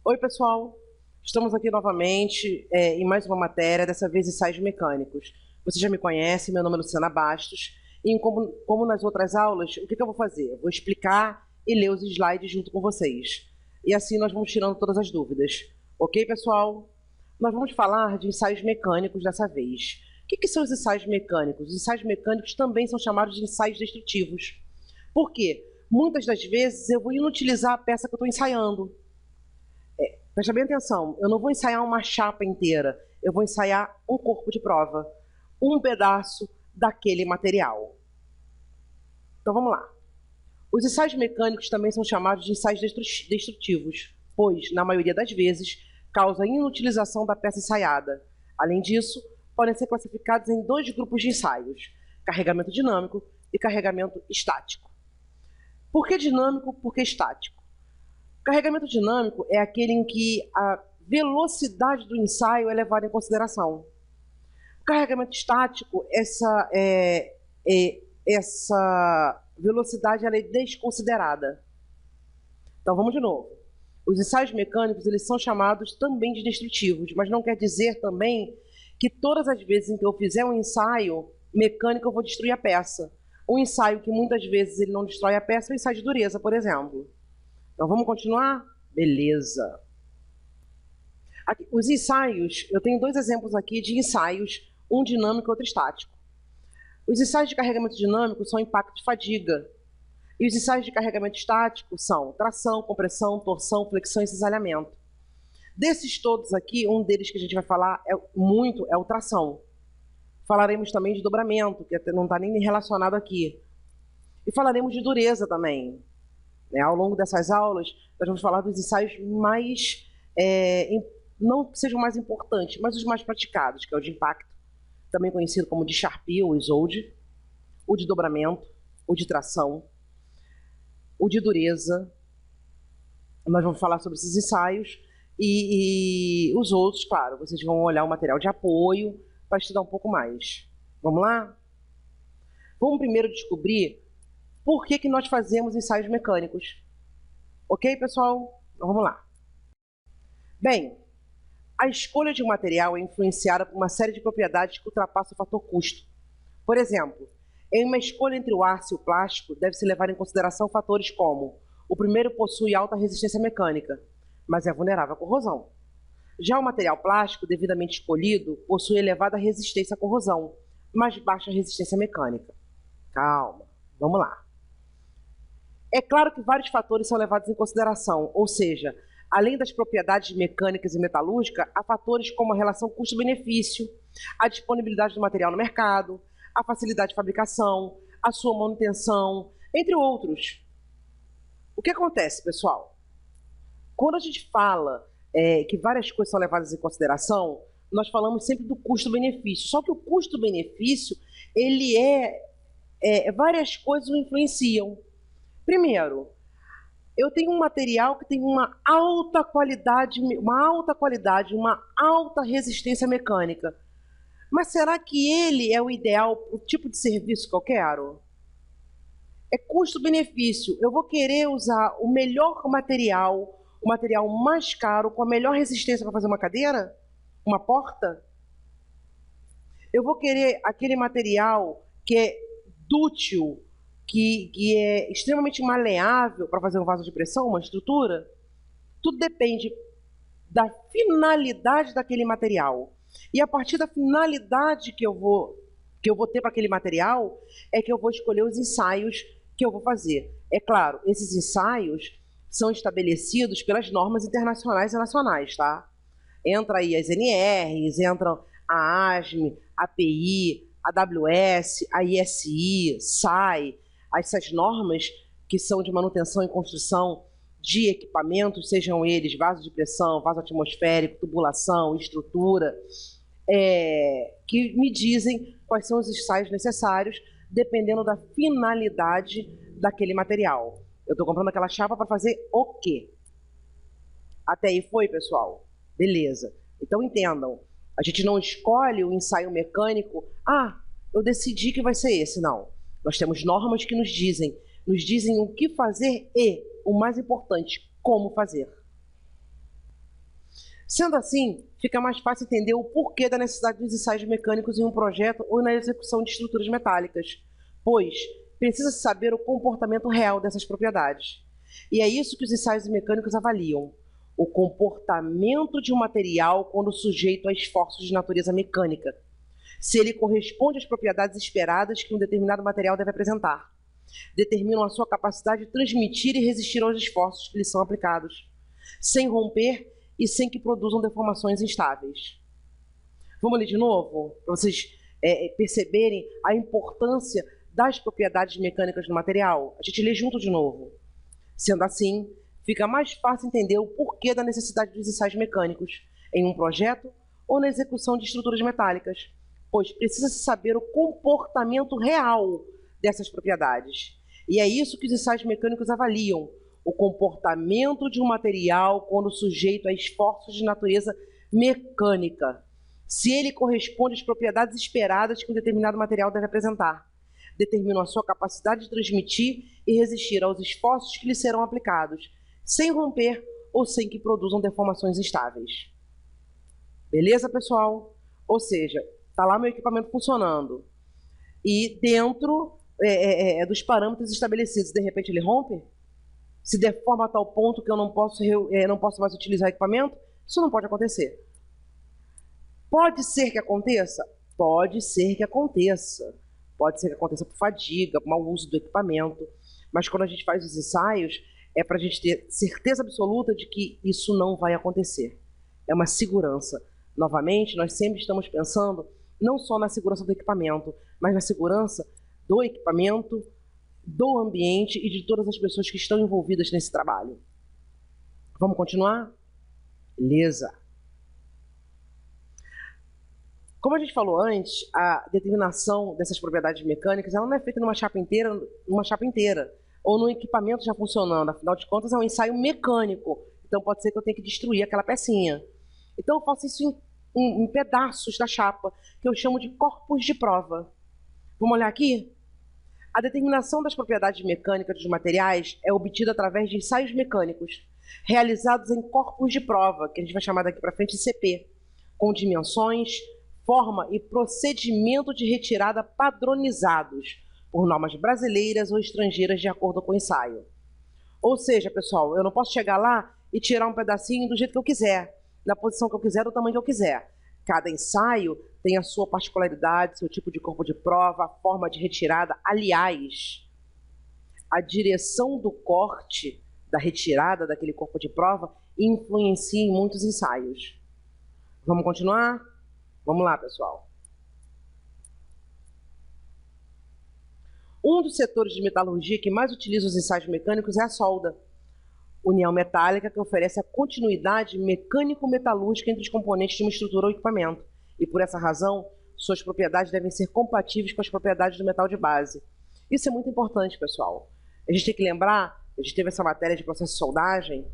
Oi, pessoal! Estamos aqui novamente em mais uma matéria, dessa vez ensaios mecânicos. Você já me conhece, meu nome é Luciana Bastos, e como nas outras aulas, o que eu vou fazer? Eu vou explicar e ler os slides junto com vocês. E assim nós vamos tirando todas as dúvidas. Ok, pessoal? Nós vamos falar de ensaios mecânicos dessa vez. O que são os ensaios mecânicos? Os ensaios mecânicos também são chamados de ensaios destrutivos. Por quê? Muitas das vezes eu vou inutilizar a peça que eu estou ensaiando. Presta bem atenção, eu não vou ensaiar uma chapa inteira, eu vou ensaiar um corpo de prova, um pedaço daquele material. Então vamos lá. Os ensaios mecânicos também são chamados de ensaios destrutivos, pois, na maioria das vezes, causa inutilização da peça ensaiada. Além disso, podem ser classificados em dois grupos de ensaios, carregamento dinâmico e carregamento estático. Por que dinâmico? Por que estático? Carregamento dinâmico é aquele em que a velocidade do ensaio é levada em consideração. O carregamento estático, essa velocidade ela é desconsiderada. Então vamos de novo. Os ensaios mecânicos eles são chamados também de destrutivos, mas não quer dizer também que todas as vezes em que eu fizer um ensaio mecânico eu vou destruir a peça. Um ensaio que muitas vezes ele não destrói a peça é o ensaio de dureza, por exemplo. Então, vamos continuar? Beleza. Aqui, os ensaios, eu tenho dois exemplos aqui de ensaios, um dinâmico e outro estático. Os ensaios de carregamento dinâmico são impacto de fadiga. E os ensaios de carregamento estático são tração, compressão, torção, flexão e cisalhamento. Desses todos aqui, um deles que a gente vai falar é o tração. Falaremos também de dobramento, que não está nem relacionado aqui. E falaremos de dureza também. Ao longo dessas aulas, nós vamos falar dos ensaios mais, não que sejam mais importantes, mas os mais praticados, que é o de impacto, também conhecido como de Charpy ou Isolde, o de dobramento, o de tração, o de dureza. Nós vamos falar sobre esses ensaios e os outros, claro, vocês vão olhar o material de apoio para estudar um pouco mais. Vamos lá? Vamos primeiro descobrir por que nós fazemos ensaios mecânicos. Ok, pessoal? Então, vamos lá. Bem, a escolha de um material é influenciada por uma série de propriedades que ultrapassam o fator custo. Por exemplo, em uma escolha entre o aço e o plástico, deve-se levar em consideração fatores como: o primeiro possui alta resistência mecânica, mas é vulnerável à corrosão. Já o material plástico, devidamente escolhido, possui elevada resistência à corrosão, mas baixa resistência mecânica. Calma, vamos lá. É claro que vários fatores são levados em consideração, ou seja, além das propriedades mecânicas e metalúrgicas, há fatores como a relação custo-benefício, a disponibilidade do material no mercado, a facilidade de fabricação, a sua manutenção, entre outros. O que acontece, pessoal? Quando a gente fala que várias coisas são levadas em consideração, nós falamos sempre do custo-benefício. Só que o custo-benefício, várias coisas o influenciam. Primeiro, eu tenho um material que tem uma alta qualidade, uma alta resistência mecânica. Mas será que ele é o ideal para o tipo de serviço que eu quero? É custo-benefício. Eu vou querer usar o melhor material, o material mais caro, com a melhor resistência para fazer uma cadeira? Uma porta? Eu vou querer aquele material que é dútil, que é extremamente maleável para fazer um vaso de pressão, uma estrutura? Tudo depende da finalidade daquele material. E a partir da finalidade que eu vou ter para aquele material, é que eu vou escolher os ensaios que eu vou fazer. É claro, esses ensaios são estabelecidos pelas normas internacionais e nacionais, tá? Entra aí as NRs, entram a ASME, a API, a AWS, a ISI, SAI, essas normas que são de manutenção e construção de equipamentos, sejam eles vaso de pressão, vaso atmosférico, tubulação, estrutura, que me dizem quais são os ensaios necessários, dependendo da finalidade daquele material. Eu estou comprando aquela chapa para fazer o quê? Até aí foi, pessoal? Beleza. Então entendam, a gente não escolhe o ensaio mecânico, eu decidi que vai ser esse, não. Nós temos normas que nos dizem o que fazer e, o mais importante, como fazer. Sendo assim, fica mais fácil entender o porquê da necessidade dos ensaios mecânicos em um projeto ou na execução de estruturas metálicas, pois precisa-se saber o comportamento real dessas propriedades. E é isso que os ensaios mecânicos avaliam: o comportamento de um material quando sujeito a esforços de natureza mecânica, se ele corresponde às propriedades esperadas que um determinado material deve apresentar. Determinam a sua capacidade de transmitir e resistir aos esforços que lhes são aplicados, sem romper e sem que produzam deformações instáveis. Vamos ler de novo, para vocês perceberem a importância das propriedades mecânicas do material? A gente lê junto de novo. Sendo assim, fica mais fácil entender o porquê da necessidade dos ensaios mecânicos em um projeto ou na execução de estruturas metálicas, pois precisa-se saber o comportamento real dessas propriedades. E é isso que os ensaios mecânicos avaliam: o comportamento de um material quando sujeito a esforços de natureza mecânica, se ele corresponde às propriedades esperadas que um determinado material deve apresentar. Determinam a sua capacidade de transmitir e resistir aos esforços que lhe serão aplicados, sem romper ou sem que produzam deformações instáveis. Beleza, pessoal? Ou seja, está lá meu equipamento funcionando e dentro dos parâmetros estabelecidos, de repente ele rompe? Se deforma a tal ponto que eu não posso mais utilizar o equipamento? Isso não pode acontecer. Pode ser que aconteça? Pode ser que aconteça. Pode ser que aconteça por fadiga, por mau uso do equipamento. Mas quando a gente faz os ensaios, é para a gente ter certeza absoluta de que isso não vai acontecer. É uma segurança. Novamente, nós sempre estamos pensando não só na segurança do equipamento, mas na segurança do equipamento, do ambiente e de todas as pessoas que estão envolvidas nesse trabalho. Vamos continuar? Beleza. Como a gente falou antes, a determinação dessas propriedades mecânicas ela não é feita numa chapa inteira, ou num equipamento já funcionando. Afinal de contas, é um ensaio mecânico. Então pode ser que eu tenha que destruir aquela pecinha. Então eu faço isso em pedaços da chapa, que eu chamo de corpos de prova. Vamos olhar aqui? A determinação das propriedades mecânicas dos materiais é obtida através de ensaios mecânicos, realizados em corpos de prova, que a gente vai chamar daqui para frente de CP, com dimensões, forma e procedimento de retirada padronizados por normas brasileiras ou estrangeiras de acordo com o ensaio. Ou seja, pessoal, eu não posso chegar lá e tirar um pedacinho do jeito que eu quiser, na posição que eu quiser, do tamanho que eu quiser. Cada ensaio tem a sua particularidade, seu tipo de corpo de prova, a forma de retirada. Aliás, a direção do corte, da retirada daquele corpo de prova, influencia em muitos ensaios. Vamos continuar? Vamos lá, pessoal. Um dos setores de metalurgia que mais utiliza os ensaios mecânicos é a solda, união metálica que oferece a continuidade mecânico-metalúrgica entre os componentes de uma estrutura ou equipamento. E por essa razão, suas propriedades devem ser compatíveis com as propriedades do metal de base. Isso é muito importante, pessoal. A gente tem que lembrar, a gente teve essa matéria de processo de soldagem,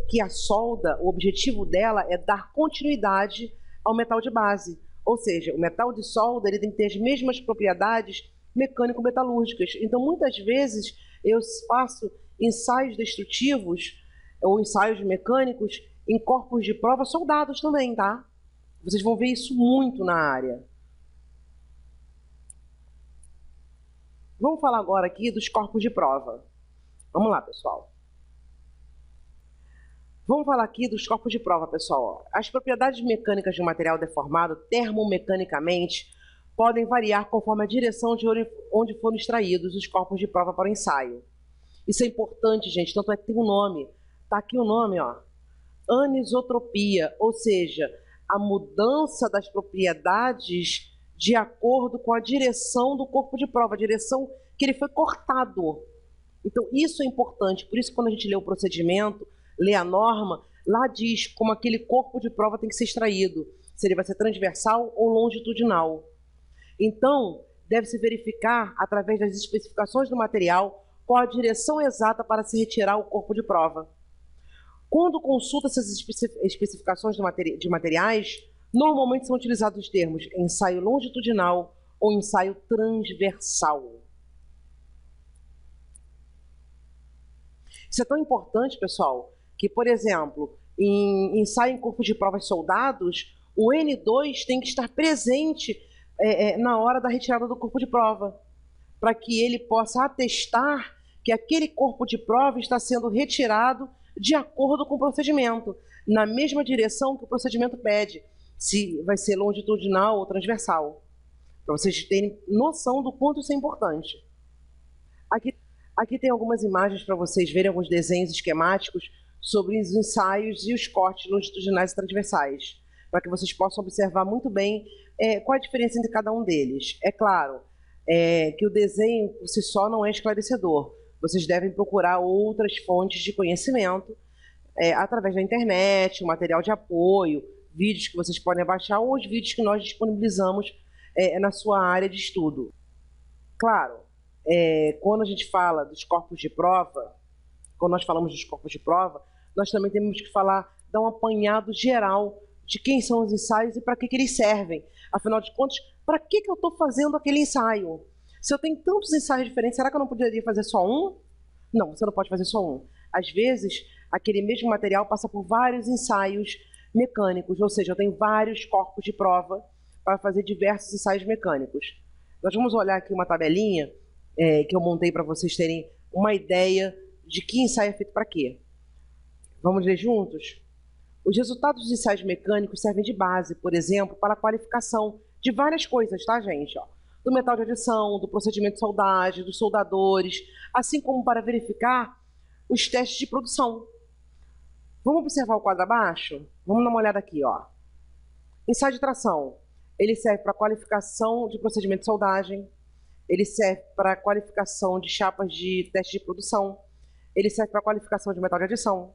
que a solda, o objetivo dela é dar continuidade ao metal de base. Ou seja, o metal de solda ele tem que ter as mesmas propriedades mecânico-metalúrgicas. Então, muitas vezes, eu faço ensaios destrutivos ou ensaios mecânicos em corpos de prova soldados também, tá? Vocês vão ver isso muito na área. Vamos falar agora aqui dos corpos de prova. Vamos lá, pessoal. Vamos falar aqui dos corpos de prova, pessoal. As propriedades mecânicas de um material deformado, termomecanicamente, podem variar conforme a direção de onde foram extraídos os corpos de prova para o ensaio. Isso é importante, gente, tanto é que tem um nome. Está aqui o nome, ó. Anisotropia, ou seja, a mudança das propriedades de acordo com a direção do corpo de prova, a direção que ele foi cortado. Então, isso é importante. Por isso, quando a gente lê o procedimento, lê a norma, lá diz como aquele corpo de prova tem que ser extraído, se ele vai ser transversal ou longitudinal. Então, deve-se verificar, através das especificações do material, qual a direção exata para se retirar o corpo de prova. Quando consulta essas especificações de materiais, normalmente são utilizados os termos ensaio longitudinal ou ensaio transversal. Isso é tão importante, pessoal, que, por exemplo, em ensaio em corpo de provas soldados, o N2 tem que estar presente na hora da retirada do corpo de prova, para que ele possa atestar que aquele corpo de prova está sendo retirado de acordo com o procedimento, na mesma direção que o procedimento pede, se vai ser longitudinal ou transversal, para vocês terem noção do quanto isso é importante. Aqui tem algumas imagens para vocês verem, alguns desenhos esquemáticos sobre os ensaios e os cortes longitudinais e transversais, para que vocês possam observar muito bem qual a diferença entre cada um deles. É claro que o desenho por si só não é esclarecedor. Vocês devem procurar outras fontes de conhecimento através da internet, material de apoio, vídeos que vocês podem baixar ou os vídeos que nós disponibilizamos na sua área de estudo. Claro, quando a gente fala dos corpos de prova, quando nós falamos dos corpos de prova, nós também temos que dar um apanhado geral de quem são os ensaios e para que eles servem. Afinal de contas, para que eu estou fazendo aquele ensaio? Se eu tenho tantos ensaios diferentes, será que eu não poderia fazer só um? Não, você não pode fazer só um. Às vezes, aquele mesmo material passa por vários ensaios mecânicos, ou seja, eu tenho vários corpos de prova para fazer diversos ensaios mecânicos. Nós vamos olhar aqui uma tabelinha que eu montei para vocês terem uma ideia de que ensaio é feito para quê. Vamos ler juntos? Os resultados dos ensaios mecânicos servem de base, por exemplo, para a qualificação de várias coisas, tá, gente? Do metal de adição, do procedimento de soldagem, dos soldadores, assim como para verificar os testes de produção. Vamos observar o quadro abaixo? Vamos dar uma olhada aqui, ó. Ensaio de tração. Ele serve para a qualificação de procedimento de soldagem, ele serve para a qualificação de chapas de teste de produção, ele serve para a qualificação de metal de adição.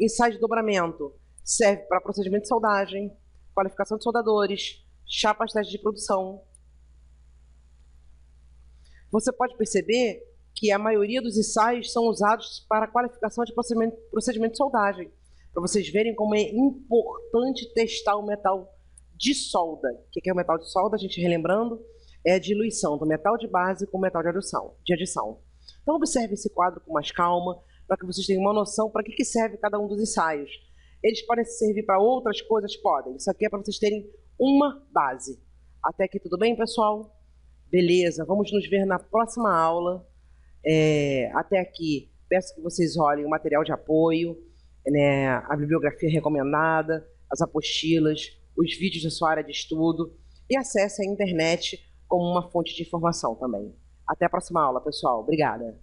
Ensaio de dobramento serve para procedimento de soldagem, qualificação de soldadores, chapas de teste de produção. Você pode perceber que a maioria dos ensaios são usados para a qualificação de procedimento de soldagem, para vocês verem como é importante testar o metal de solda. O que é o metal de solda? A gente relembrando, é a diluição do metal de base com o metal de adição. Então observe esse quadro com mais calma, para que vocês tenham uma noção para que serve cada um dos ensaios. Eles podem servir para outras coisas? Podem. Isso aqui é para vocês terem uma base. Até aqui tudo bem, pessoal? Beleza, vamos nos ver na próxima aula. Até aqui, peço que vocês olhem o material de apoio, a bibliografia recomendada, as apostilas, os vídeos da sua área de estudo e acesse a internet como uma fonte de informação também. Até a próxima aula, pessoal. Obrigada.